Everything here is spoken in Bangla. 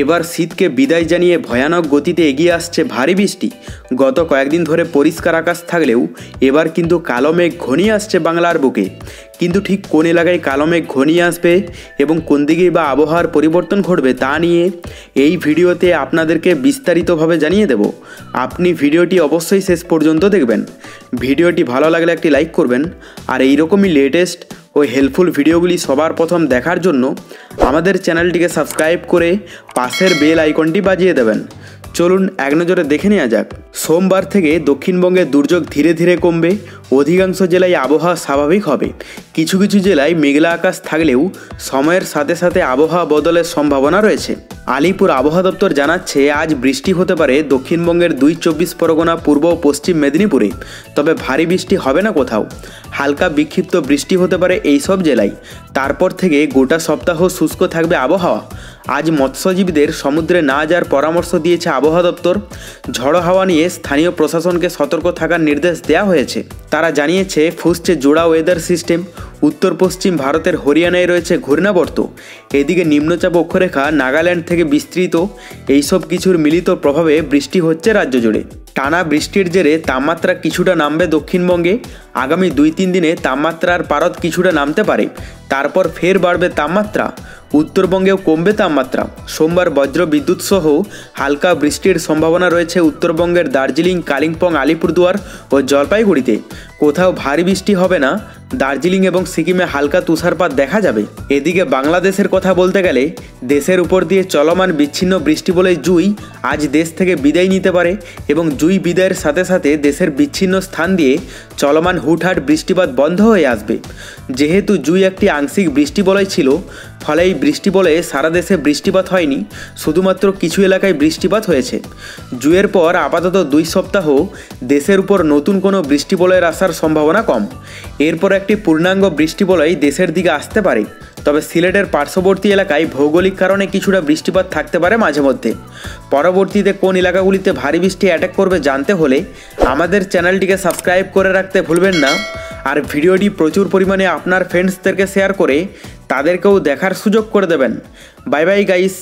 এবার শীতকে বিদায় জানিয়ে ভয়ানক গতিতে এগিয়ে আসছে ভারী বৃষ্টি। গত কয়েকদিন ধরে পরিষ্কার আকাশ থাকলেও এবার কিন্তু কালো মেঘ ঘনিয়ে আসছে বাংলার বুকে। কিন্তু ঠিক কোন এলাকায় কালো মেঘ ঘনিয়ে আসবে এবং কোন দিকেই বা আবহাওয়ার পরিবর্তন ঘটবে তা নিয়ে এই ভিডিওতে আপনাদেরকে বিস্তারিতভাবে জানিয়ে দেব। আপনি ভিডিওটি অবশ্যই শেষ পর্যন্ত দেখবেন। ভিডিওটি ভালো লাগলে একটি লাইক করবেন, আর এইরকমই লেটেস্ট ও হেল্পফুল ভিডিওগুলি সবার প্রথম দেখার জন্য আমাদের চ্যানেলটিকে সাবস্ক্রাইব করে পাশের বেল আইকনটি বাজিয়ে দেবেন। চলুন এক নজরে দেখে নেওয়া যাক। সোমবার থেকে দক্ষিণবঙ্গে দুর্যোগ ধীরে ধীরে কমবে, অধিকাংশ জেলায় আবহাওয়া স্বাভাবিক হবে। কিছু কিছু জেলায় মেঘলা আকাশ থাকলেও সময়ের সাথে সাথে আবহাওয়া বদলের সম্ভাবনা রয়েছে। আলিপুর আবহাওয়া দপ্তর জানাচ্ছে আজ বৃষ্টি হতে পারে দক্ষিণবঙ্গের 2 পরগনা, পূর্ব ও পশ্চিম মেদিনীপুরে, তবে ভারী বৃষ্টি হবে না কোথাও। হালকা বিক্ষিপ্ত বৃষ্টি হতে পারে এই সব জেলায়। তারপর থেকে গোটা সপ্তাহ শুষ্ক থাকবে আবহাওয়া। আজ মৎস্যজীবীদের সমুদ্রে না যাওয়ার পরামর্শ দিয়েছে আবহাওয়া দপ্তর। ঝড়ো হাওয়া নিয়ে স্থানীয় প্রশাসনকে সতর্ক থাকার নির্দেশ দেওয়া হয়েছে। তারা জানিয়েছে ফুসছে জোড়া ওয়েদার সিস্টেম। উত্তর পশ্চিম ভারতের হরিয়ানায় রয়েছে ঘূর্ণাবর্ত। এদিকে নিম্নচাপ অক্ষরেখা নাগাল্যান্ড থেকে বিস্তৃত। এইসব কিছুর মিলিত প্রভাবে বৃষ্টি হচ্ছে রাজ্য জুড়ে। টানা বৃষ্টির জেরে তাপমাত্রা কিছুটা নামবে দক্ষিণবঙ্গে। আগামী 2-3 দিনে তাপমাত্রার পারদ কিছুটা নামতে পারে, তারপর ফের বাড়বে তাপমাত্রা। উত্তরবঙ্গেও কমবে তাপমাত্রা। সোমবার বজ্র বিদ্যুৎ সহ হালকা বৃষ্টির সম্ভাবনা রয়েছে উত্তরবঙ্গের দার্জিলিং, কালিম্পং, আলিপুরদুয়ার ও জলপাইগুড়িতে। কোথাও ভারী বৃষ্টি হবে না। দার্জিলিং এবং সিকিমে হালকা তুষারপাত দেখা যাবে। এদিকে বাংলাদেশের কথা বলতে গেলে দেশের উপর দিয়ে চলমান বিচ্ছিন্ন বৃষ্টি বলে জুই আজ দেশ থেকে বিদায় নিতে পারে এবং জুই বিদায়ের সাথে সাথে দেশের বিচ্ছিন্ন স্থান দিয়ে চলমান হুটহাট বৃষ্টিপাত বন্ধ হয়ে আসবে। যেহেতু জুই একটি আংশিক বৃষ্টিবলয় ছিল, ফলে এই বৃষ্টিবলয়ে সারা দেশে বৃষ্টিপাত হয়নি, শুধুমাত্র কিছু এলাকায় বৃষ্টিপাত হয়েছে। জুয়ের পর আপাতত 2 সপ্তাহ দেশের উপর নতুন কোনো বৃষ্টিবলয়ের আসার সম্ভাবনা কম। এরপর একটি পূর্ণাঙ্গ বৃষ্টিবলয় দেশের দিকে আসতে পারে, তবে সিলেটের পার্শ্ববর্তী এলাকায় ভৌগোলিক কারণে কিছুটা বৃষ্টিপাত থাকতে পারে মাঝে মধ্যে। পরবর্তীতে কোন এলাকাগুলিতে ভারী বৃষ্টি অ্যাটাক করবে জানতে হলে আমাদের চ্যানেলটিকে সাবস্ক্রাইব করে রাখতে ভুলবেন না। আর ভিডিওটি প্রচুর পরিমাণে আপনার ফ্রেন্ডসদেরকে শেয়ার করে তাদেরকেও দেখার সুযোগ করে দেবেন। Bye bye guys.